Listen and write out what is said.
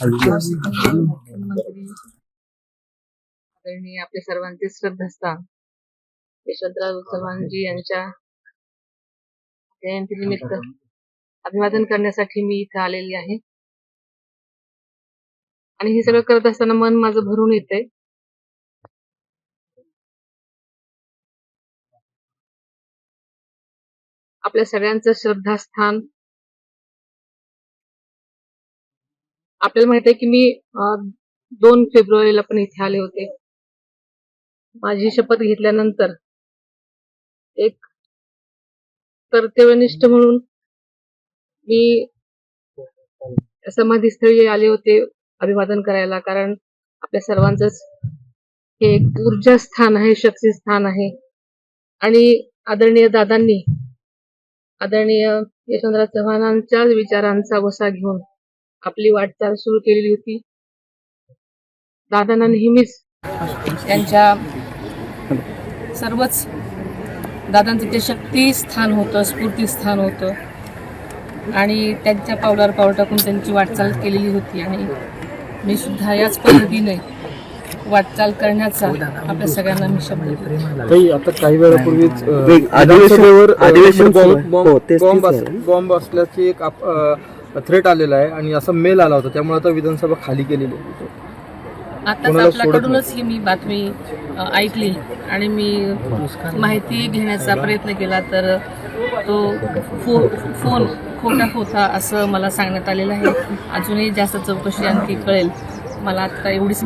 मुख्यमंत्री आदरणीय आपले सर्वांचे श्रद्धास्थान यशवंतराव चव्हाणजी यांच्या जयंतीनिमित्त अभिवादन करण्यासाठी मी इथे आलेली आहे आणि हे सगळं करत असताना मन माझं भरून येतंय. आपल्या सगळ्यांचं श्रद्धास्थान आपल्याला माहित आहे की मी 2 फेब्रुवारीला पण इथे आले होते. माझी शपथ घेतल्यानंतर एक कर्तव्यनिष्ठ म्हणून मी समाधीस्थळी आले होते अभिवादन करायला, कारण आपल्या सर्वांचंच हे एक ऊर्जा स्थान आहे, शक्ती स्थान आहे. आणि आदरणीय दादांनी आदरणीय यशवंतराव चव्हाणांच्या विचारांचा वसा घेऊन आपली वाटचाल सुरू केलेली होती. दादांना नेहमीच त्यांच्या सर्वच दादांचं ते शक्ती स्थान होतं, स्फूर्ती स्थान होतं आणि त्यांच्या पावलावर पाऊल टाकून त्यांची वाटचाल केलेली होती आणि मी सुद्धा याच पद्धतीने वाटचाल करण्याचा आपल्या सगळ्यांना मी शब्द देतो. आता काही वेळापूर्वीच बॉम्ब असल्याची एक थ्रेट आलेला आहे आणि असा मेल आला होता, त्यामुळे आता विधानसभा खाली केलेली आहे. आताच आपल्याकडूनच ही मी बातमी ऐकली आणि मी माहिती घेण्याचा प्रयत्न केला तर तो फोन खोटा होता असं मला सांगण्यात आलेलं आहे. अजूनही जास्त चौकशी आणखी कळेल. मला आता एवढीच